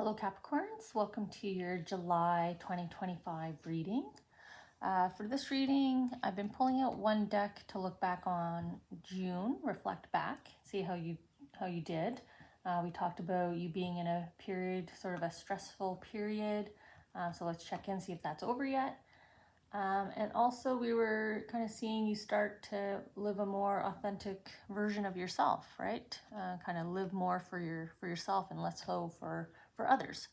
Hello Capricorns, welcome to your July 2025 reading. For this reading, I've been pulling out one deck to look back on June, reflect back, see how you did. We talked about you being in a period, sort of a stressful period, so let's check in, see if that's over yet. And also we were kind of seeing you start to live a more authentic version of yourself, right? Kind of live more for yourself and less so for others.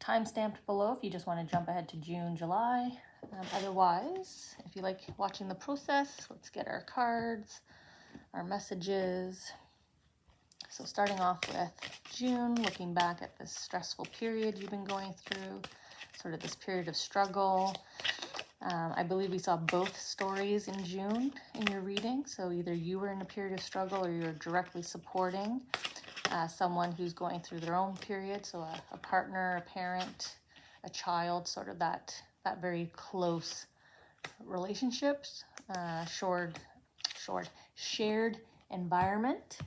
Time stamped below if you just want to jump ahead to June, July. Otherwise, if you like watching the process, let's get our cards, our messages. So starting off with June, looking back at this stressful period you've been going through, sort of this period of struggle. I believe we saw both stories in June in your reading. So either you were in a period of struggle or you're directly supporting someone who's going through their own period. So a partner, a parent, a child, sort of that very close relationships, shared environment.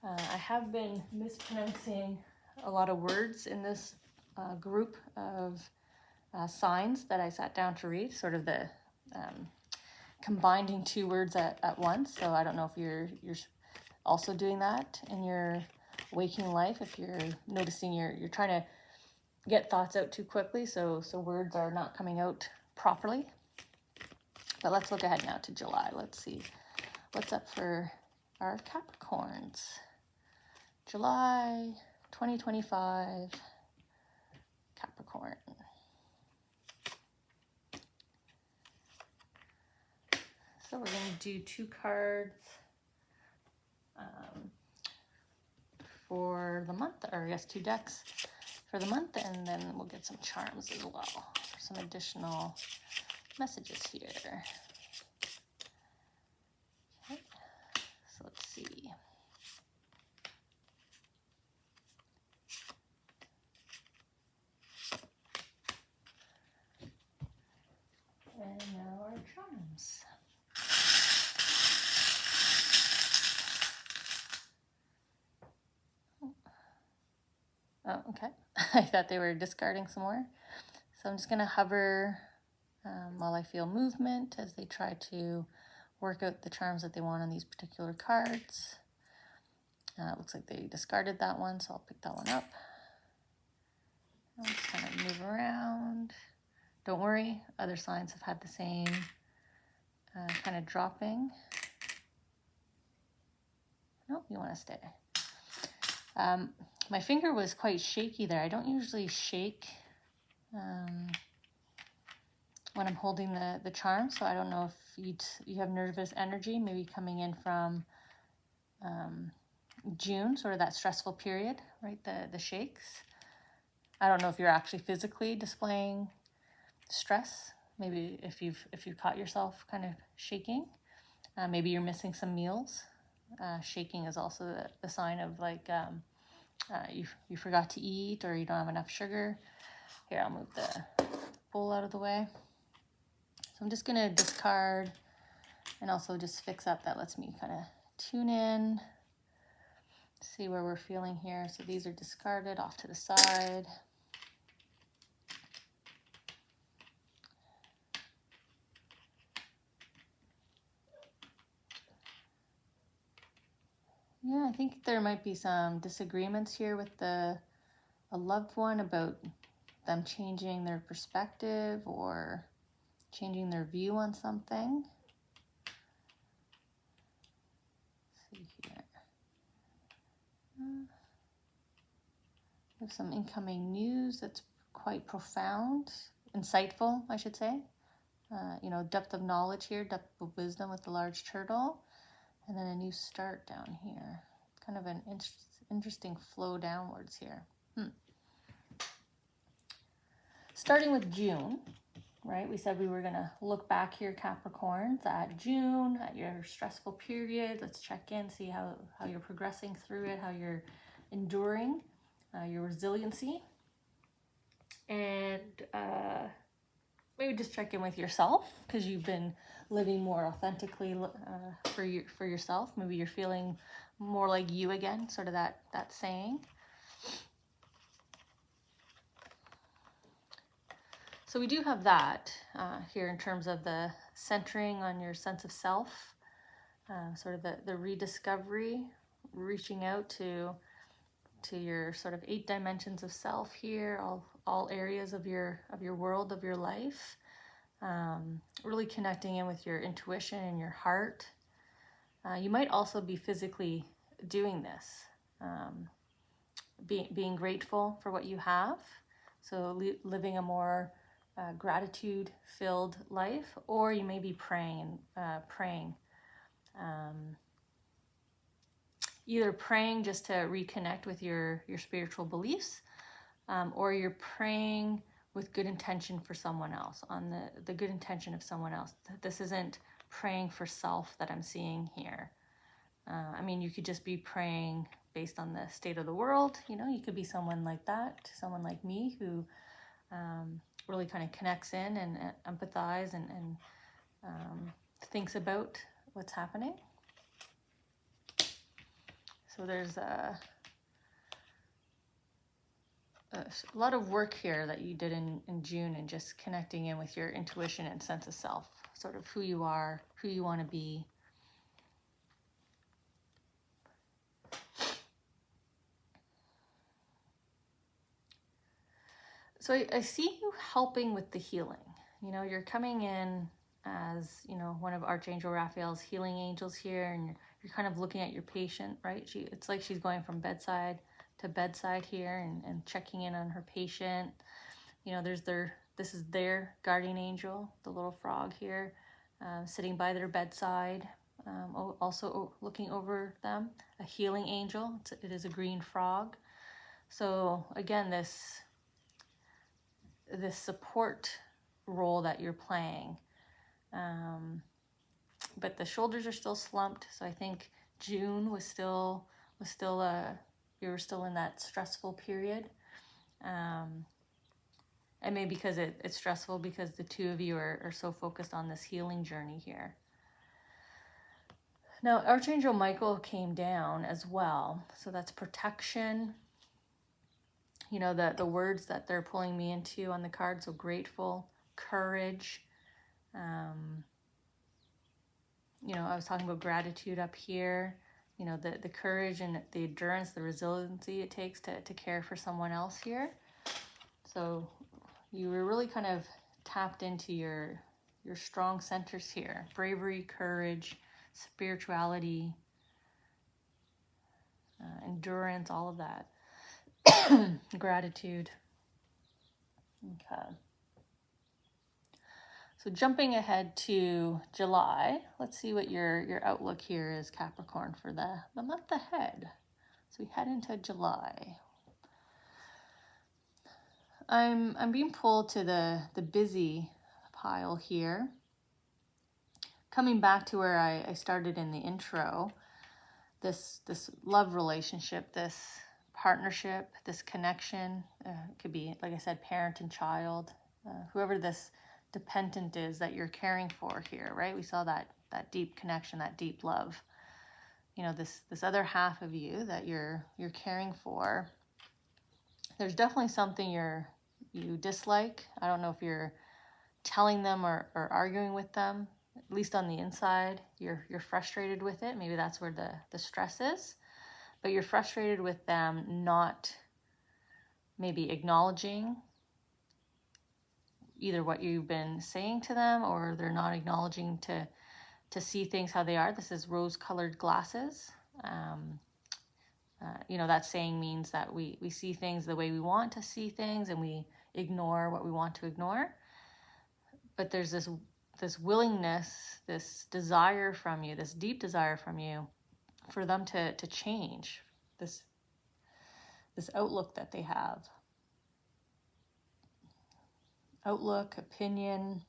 I have been mispronouncing a lot of words in this group of signs that I sat down to read, sort of the combining two words at once. So I don't know if you're also doing that in your waking life, if you're noticing you're trying to get thoughts out too quickly, so words are not coming out properly. But let's look ahead now to July. Let's see what's up for our Capricorns. July 2025, Capricorn. So we're going to do two cards for the month, or I guess two decks for the month, and then we'll get some charms as well for some additional messages here. Okay, so let's see. And now our charms. Oh, okay. I thought they were discarding some more. So I'm just going to hover while I feel movement as they try to work out the charms that they want on these particular cards. It looks like they discarded that one, so I'll pick that one up. I'll just kind of move around. Don't worry, other signs have had the same kind of dropping. Nope, you want to stay. My finger was quite shaky there. I don't usually shake when I'm holding the charm, so I don't know if you have nervous energy maybe coming in from June, sort of that stressful period, right? The shakes. I don't know if you're actually physically displaying stress. Maybe if you've caught yourself kind of shaking, maybe you're missing some meals. Shaking is also the sign of like you forgot to eat or you don't have enough sugar. Here, I'll move the bowl out of the way. So I'm just going to discard and also just fix up. That lets me kind of tune in, see where we're feeling here. So these are discarded off to the side. Yeah, I think there might be some disagreements here with a loved one about them changing their perspective or changing their view on something. Let's see here. We have some incoming news that's quite profound, insightful, I should say. Depth of knowledge here, depth of wisdom with the large turtle. And then a new start down here. Kind of an interesting flow downwards here. Starting with June, right? We said we were going to look back here, Capricorns, at June, at your stressful period. Let's check in, see how you're progressing through it, how you're enduring, your resiliency. And maybe just check in with yourself because you've been living more authentically for yourself. Maybe you're feeling more like you again, sort of that saying. So we do have that here in terms of the centering on your sense of self, sort of the rediscovery, reaching out to your sort of 8 dimensions of self here, all areas of your world, of your life, really connecting in with your intuition and your heart. You might also be physically doing this, being grateful for what you have, so living a more gratitude-filled life, or you may be praying, either praying just to reconnect with your spiritual beliefs, or you're praying with good intention for someone else, on the good intention of someone else. This isn't praying for self that I'm seeing here. I mean, you could just be praying based on the state of the world. You know, you could be someone like that, someone like me who really kind of connects in and empathize and thinks about what's happening. So there's a lot of work here that you did in June, and just connecting in with your intuition and sense of self, sort of who you are, who you want to be. So I see you helping with the healing. You know, you're coming in as, you know, one of Archangel Raphael's healing angels here, and you're kind of looking at your patient, right? It's like she's going from bedside to bedside here and checking in on her patient. You know, this is their guardian angel, the little frog here, sitting by their bedside, also looking over them, a healing angel. It is a green frog. So again, this support role that you're playing. But the shoulders are still slumped, so I think June was still you were still in that stressful period. And maybe because it's stressful because the two of you are so focused on this healing journey here. Now, Archangel Michael came down as well, so that's protection. You know, the words that they're pulling me into on the card, so grateful, courage. You know, I was talking about gratitude up here. You know, the courage and the endurance, the resiliency it takes to care for someone else here. So you were really kind of tapped into your strong centers here. Bravery, courage, spirituality, endurance, all of that. Gratitude. Okay. So jumping ahead to July, let's see what your outlook here is, Capricorn, for the month ahead. So we head into July. I'm being pulled to the busy pile here. Coming back to where I started in the intro, this love relationship, this partnership, this connection, it could be, like I said, parent and child, whoever this dependent is that you're caring for here, right? We saw that deep connection, that deep love. You know, this other half of you that you're caring for. There's definitely something you dislike. I don't know if you're telling them or arguing with them. At least on the inside, you're frustrated with it. Maybe that's where the stress is. But you're frustrated with them not maybe acknowledging either what you've been saying to them, or they're not acknowledging to see things how they are. This is rose-colored glasses. You know, that saying means that we see things the way we want to see things, and we ignore what we want to ignore. But there's this willingness, this desire from you, this deep desire from you, for them to change this outlook that they have. Outlook, opinion.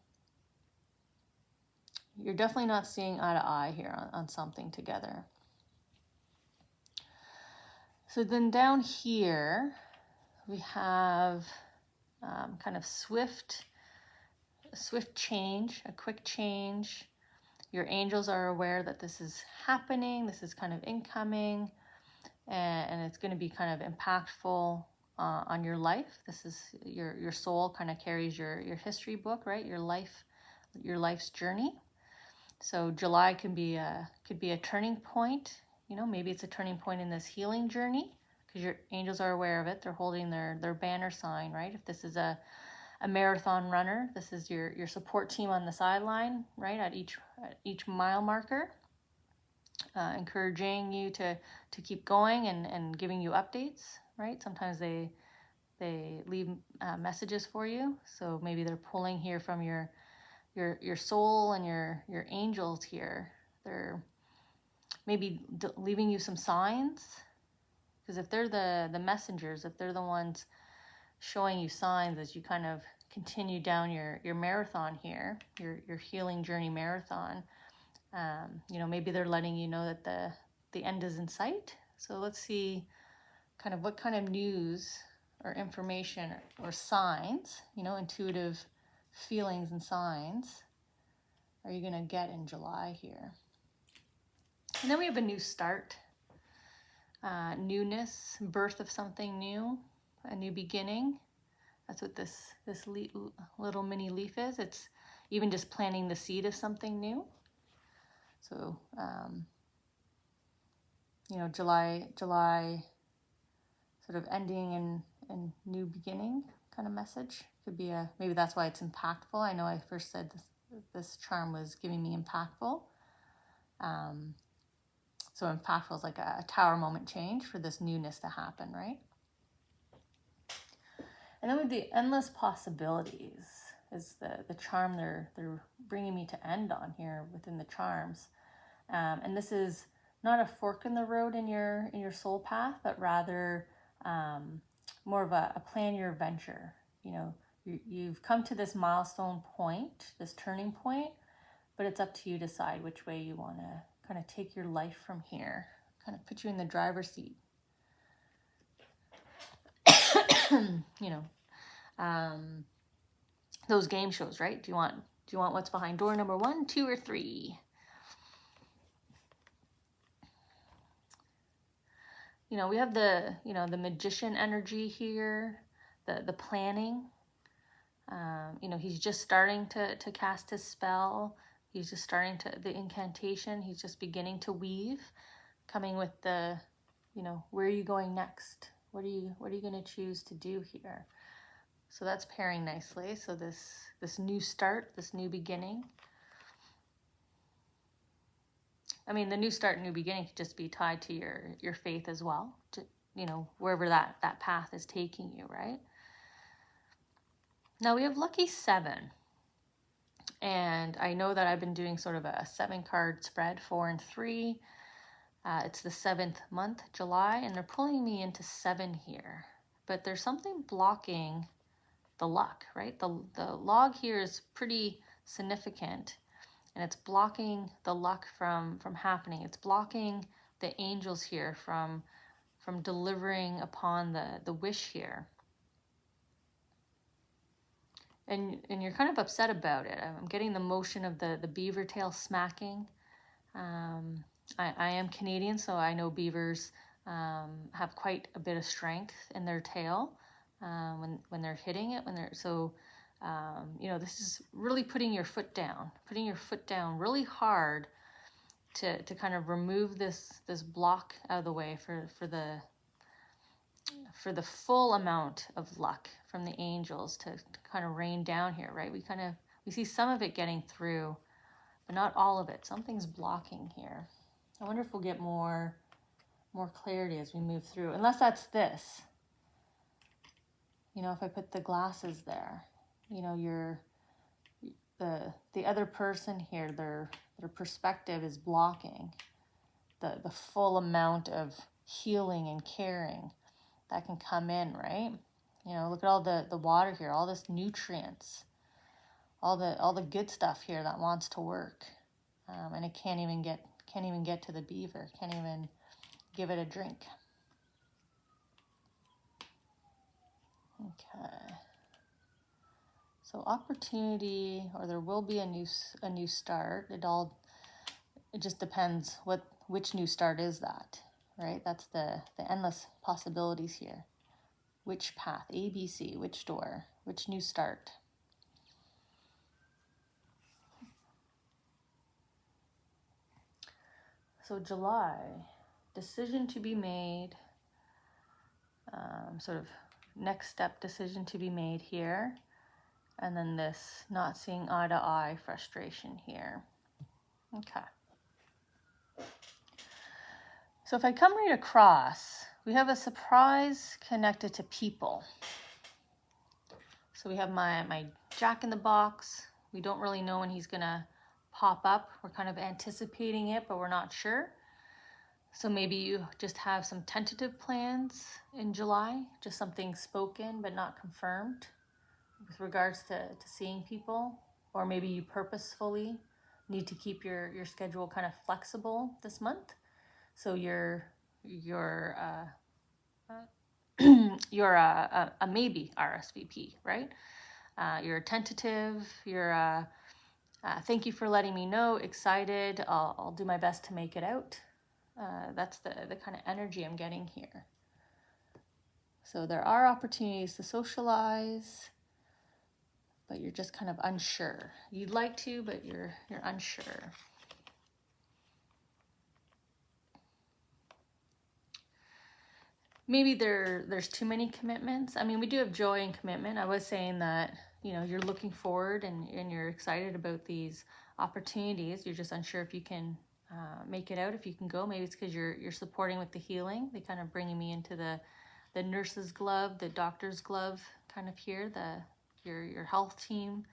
You're definitely not seeing eye to eye here on something together. So then down here, we have kind of swift change, a quick change. Your angels are aware that this is happening, this is kind of incoming, and it's going to be kind of impactful on your life. This is your soul kind of carries your history book, right? Your life's journey. So July could be a turning point. You know, maybe it's a turning point in this healing journey because your angels are aware of it. They're holding their banner sign, right? If this is a marathon runner, this is your support team on the sideline, right? At each mile marker, encouraging you to keep going and giving you updates, right? Sometimes they leave messages for you. So maybe they're pulling here from your soul and your angels here. They're maybe leaving you some signs, because if they're the messengers, if they're the ones showing you signs as you kind of continue down your marathon here, your healing journey marathon, you know, maybe they're letting you know that the end is in sight. So let's see kind of what kind of news or information or signs, you know, intuitive feelings and signs are you going to get in July here. And then we have a new start, newness, birth of something new, a new beginning. That's what this little mini leaf is. It's even just planting the seed of something new. So, you know, July sort of ending and new beginning kind of message. Could be maybe that's why it's impactful. I know I first said this charm was giving me impactful. So impactful is like a tower moment change for this newness to happen, right? And then with the endless possibilities is the charm they're bringing me to end on here within the charms. And this is not a fork in the road in your soul path, but rather more of a plan your venture. You know, you've come to this milestone point, this turning point, but it's up to you to decide which way you want to kind of take your life from here, kind of put you in the driver's seat. You know, those game shows, right? Do you want what's behind door number 1, 2, or 3? You know, we have the magician energy here, the planning. You know, he's just starting to cast his spell. He's just starting the incantation. He's just beginning to weave, coming with the, you know, where are you going next? What are you going to choose to do here? So that's pairing nicely. So this new start, this new beginning. I mean, the new start, new beginning could just be tied to your faith as well, to, you know, wherever that path is taking you, right? Now we have lucky 7. And I know that I've been doing sort of a 7-card spread, 4 and 3. It's the 7th month, July, and they're pulling me into 7 here. But there's something blocking the luck, right? The log here is pretty significant, and it's blocking the luck from happening. It's blocking the angels here from delivering upon the wish here. And you're kind of upset about it. I'm getting the motion of the beaver tail smacking. I am Canadian, so I know beavers have quite a bit of strength in their tail when they're hitting it. You know, this is really putting your foot down really hard to kind of remove this block out of the way for the full amount of luck from the angels to kind of rain down here, right? We see some of it getting through, but not all of it. Something's blocking here. I wonder if we'll get more clarity as we move through, unless that's this. You know, if I put the glasses there, you know, the other person here, their perspective is blocking the full amount of healing and caring that can come in, right? You know, look at all the water here, all this nutrients, all the good stuff here that wants to work, and it can't even get to the beaver, can't even give it a drink. Okay. So opportunity, or there will be a new start. It just depends which new start is that, right? That's the endless possibilities here. Which path? A, B, C. Which door? Which new start? So July, decision to be made, sort of next step decision to be made here. And then this not seeing eye to eye frustration here. Okay. So if I come right across, we have a surprise connected to people. So we have my Jack in the Box. We don't really know when he's gonna pop up. We're kind of anticipating it, but we're not sure. So maybe you just have some tentative plans in July, just something spoken but not confirmed with regards to seeing people. Or maybe you purposefully need to keep your schedule kind of flexible this month. So you're a maybe RSVP, right? You're tentative, you're thank you for letting me know, excited, I'll do my best to make it out. That's the kind of energy I'm getting here. So there are opportunities to socialize, but you're just kind of unsure. You'd like to, but you're unsure. Maybe there's too many commitments. I mean, we do have joy and commitment. I was saying that, you know, you're looking forward and you're excited about these opportunities. You're just unsure if you can make it out, if you can go. Maybe it's because you're supporting with the healing. They kind of bringing me into the nurse's glove, the doctor's glove kind of here, your health team,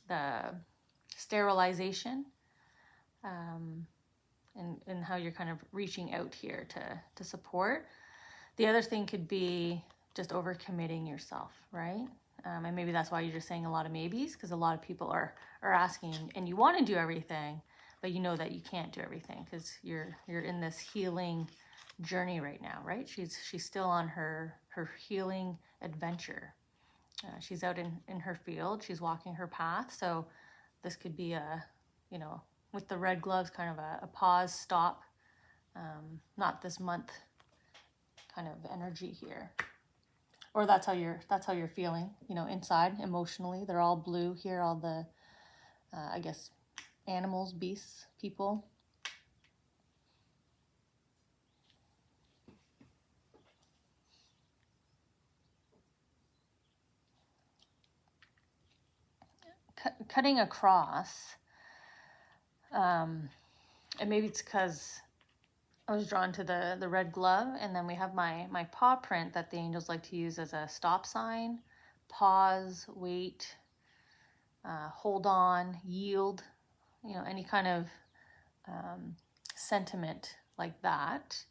the sterilization, and how you're kind of reaching out here to support. The other thing could be just overcommitting yourself, right? And maybe that's why you're just saying a lot of maybes, because a lot of people are asking and you want to do everything, but you know that you can't do everything because you're in this healing journey right now, right? She's still on her healing adventure. She's out in her field. She's walking her path. So this could be with the red gloves, kind of a pause, stop, not this month kind of energy here. Or that's how you're feeling, inside emotionally. They're all blue here, all the, I guess, animals, beasts, people. Cutting across, and maybe it's because I was drawn to the red glove, and then we have my paw print that the angels like to use as a stop sign, pause, wait, hold on, yield, any kind of sentiment like that.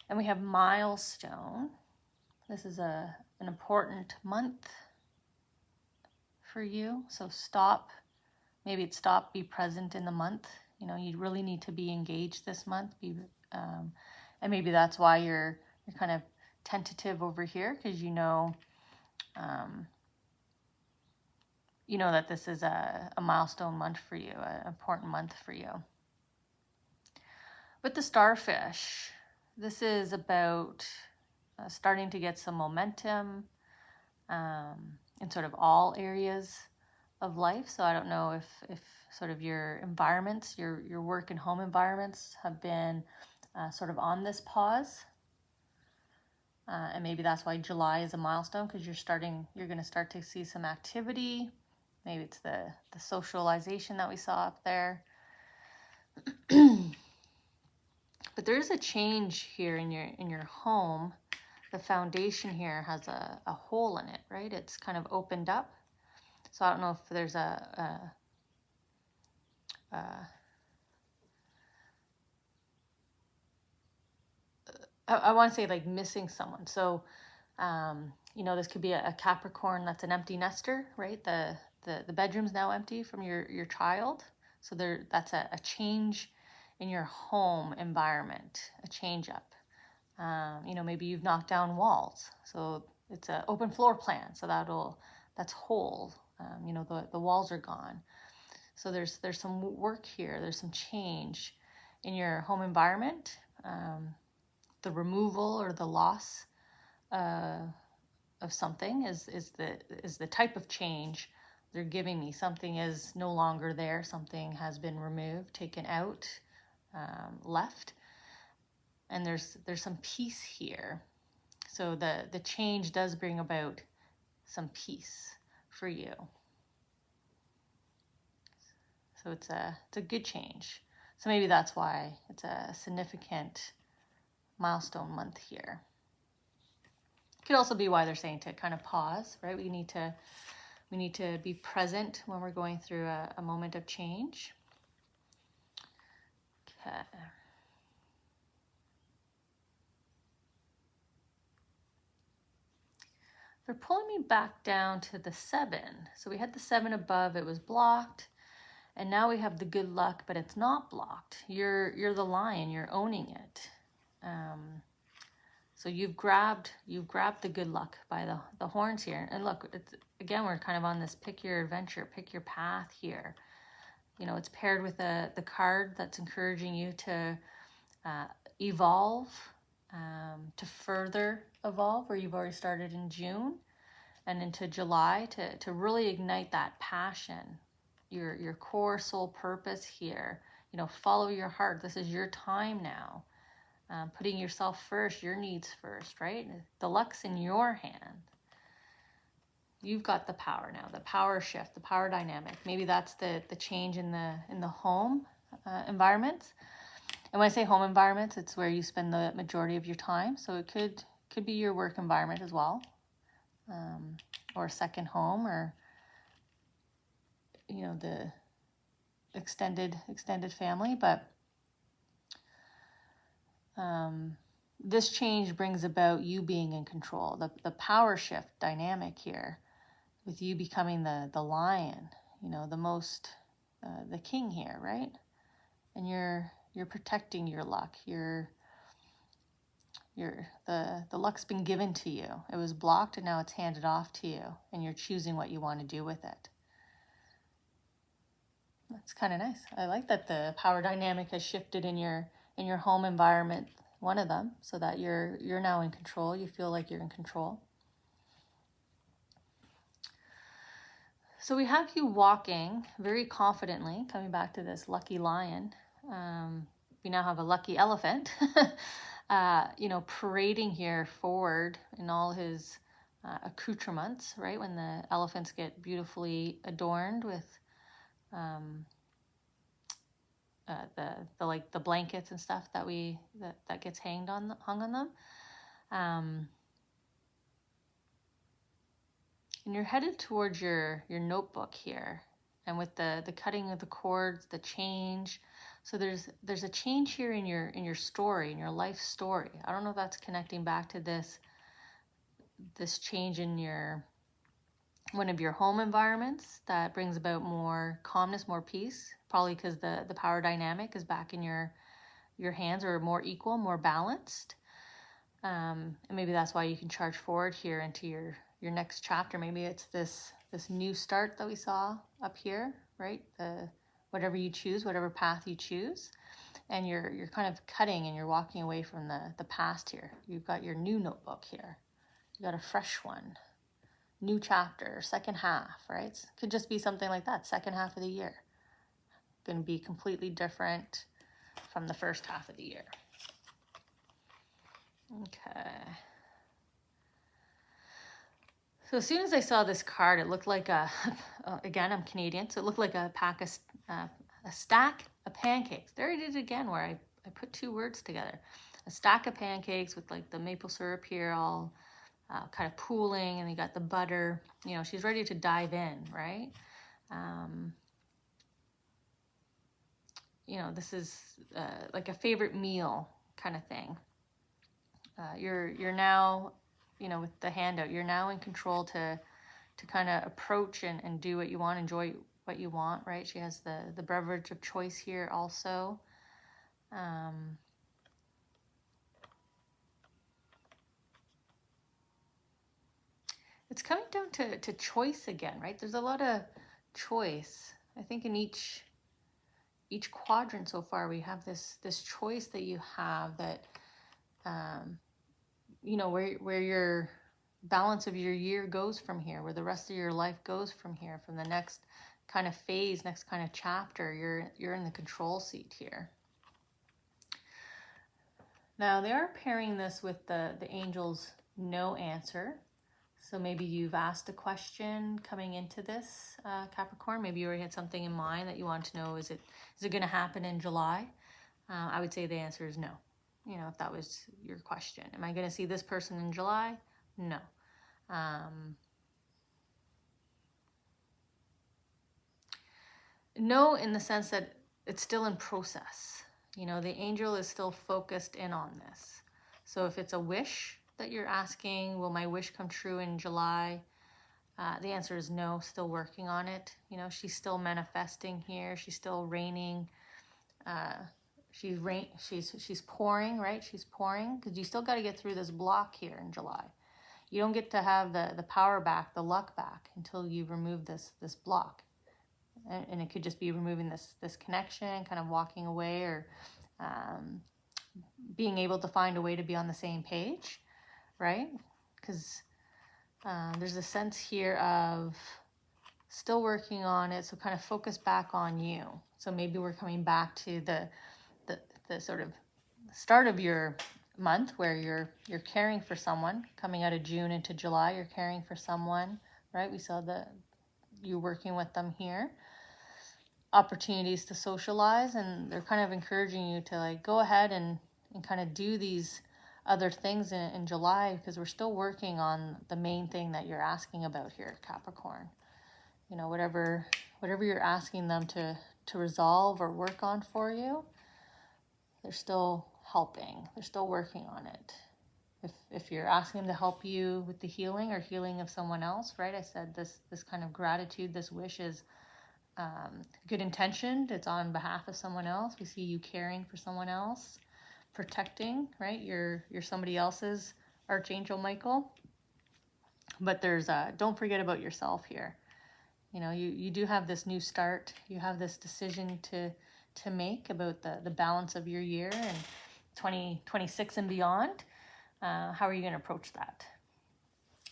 And we have milestone. This is an important month for you. So stop. Maybe it's stop, be present in the month. You really need to be engaged this month. And maybe that's why you're kind of tentative over here, because you know that this is a milestone month for you, an important month for you. With the starfish, this is about starting to get some momentum in sort of all areas of life. So I don't know if sort of your environments, your work and home environments have been sort of on this pause. And maybe that's why July is a milestone, because you're going to start to see some activity. Maybe it's the socialization that we saw up there. But there is a change here in your home. The foundation here has a hole in it, right? It's kind of opened up. So I don't know if there's I want to say like missing someone. So, this could be a Capricorn that's an empty nester, right? The bedroom's now empty from your child. So that's a change in your home environment, a change up. Maybe you've knocked down walls. So it's an open floor plan. So that's whole. The walls are gone. So there's some work here. There's some change. in your home environment, the removal or the loss of something is the type of change they're giving me. Something is no longer there. Something has been removed, taken out, left, and there's some peace here. So the change does bring about some peace for you. So it's a good change. So maybe that's why it's a significant milestone month here. Could also be why they're saying to kind of pause, right? We need to be present when we're going through a moment of change. Okay. They're pulling me back down to the 7. So we had the 7 above, it was blocked. And now we have the good luck, but it's not blocked. You're the lion, you're owning it. So you've grabbed the good luck by the horns here. And look, again, we're kind of on this pick your adventure, pick your path here. You know, it's paired with the card that's encouraging you to evolve, to further evolve, where you've already started in June and into July, to really ignite that passion, your core soul purpose here. You know, follow your heart. This is your time now. Putting yourself first, your needs first, right? The luck's in your hand. You've got the power now, the power shift, the power dynamic. Maybe that's the change in the home environment. And when I say home environment, it's where you spend the majority of your time. So it could be your work environment as well, or a second home, or you know, the extended family. But this change brings about you being in control, the power shift dynamic here, with you becoming the lion, you know, the king here, right? And you're protecting your luck. The luck's been given to you. It was blocked and now it's handed off to you, and you're choosing what you want to do with it. That's kind of nice. I like that the power dynamic has shifted in your home environment, one of them, so that you're now in control. You feel like you're in control. So we have you walking very confidently, coming back to this lucky lion. We now have a lucky elephant, you know, parading here forward in all his accoutrements, right? When the elephants get beautifully adorned with the blankets and stuff that gets hung on them. And you're headed towards your notebook here, and with the cutting of the cords, the change. So there's a change here in your story, in your life story. I don't know if that's connecting back to this change in one of your home environments that brings about more calmness, more peace, probably because the power dynamic is back in your hands, or more equal, more balanced. And maybe that's why you can charge forward here into your next chapter. Maybe it's this new start that we saw up here, right? Whatever you choose, whatever path you choose, and you're kind of cutting and you're walking away from the past here. You've got your new notebook here. You got a fresh one. New chapter, second half, right? Could just be something like that, second half of the year. Going to be completely different from the first half of the year. Okay. So as soon as I saw this card, it looked like again, I'm Canadian, so it looked like a stack of pancakes. There I did it again, where I put two words together. A stack of pancakes with like the maple syrup here all kind of pooling, and you got the butter. You know, she's ready to dive in, right? You know, this is like a favorite meal kind of thing. You're now, you know, with the handout, you're now in control to kind of approach and do what you want, enjoy what you want, right? She has the beverage of choice here also. It's coming down to choice again, right? There's a lot of choice. I think in each each quadrant so far, we have this choice that you have that, you know, where your balance of your year goes from here, where the rest of your life goes from here, from the next kind of phase, next kind of chapter. You're in the control seat here. Now they are pairing this with the angel's no answer. So maybe you've asked a question coming into this, Capricorn. Maybe you already had something in mind that you want to know. Is it going to happen in July? I would say the answer is no. You know, if that was your question. Am I going to see this person in July? No. No, in the sense that it's still in process. You know, the angel is still focused in on this. So if it's a wish that you're asking, will my wish come true in July? The answer is no, still working on it. You know, she's still manifesting here. She's still raining. She's pouring, right? She's pouring, because you still got to get through this block here in July. You don't get to have the power back, the luck back, until you remove this block. And it could just be removing this connection, kind of walking away, or being able to find a way to be on the same page, right? Because there's a sense here of still working on it, so kind of focus back on you. So maybe we're coming back to the sort of start of your month, where you're caring for someone, coming out of June into July. You're caring for someone, right? We saw you working with them here. Opportunities to socialize, and they're kind of encouraging you to like go ahead and kind of do these other things in July, because we're still working on the main thing that you're asking about here, Capricorn. You know, whatever you're asking them to resolve or work on for you, they're still helping. They're still working on it. If you're asking them to help you with the healing or healing of someone else, right? I said this kind of gratitude, this wish is good intentioned. It's on behalf of someone else. We see you caring for someone else, protecting, right? You're somebody else's Archangel Michael. But there's don't forget about yourself here. You know, you do have this new start. You have this decision to make about the balance of your year and 2026 and beyond. How are you going to approach that?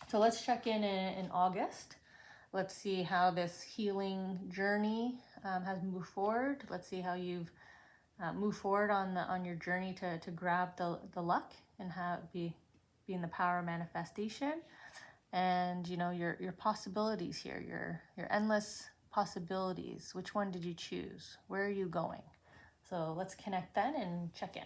So let's check in August. Let's see how this healing journey has moved forward. Let's see how you've moved forward on your journey to grab the luck and be in the power of manifestation. And you know, your possibilities here, your endless possibilities. Which one did you choose? Where are you going? So let's connect then and check in.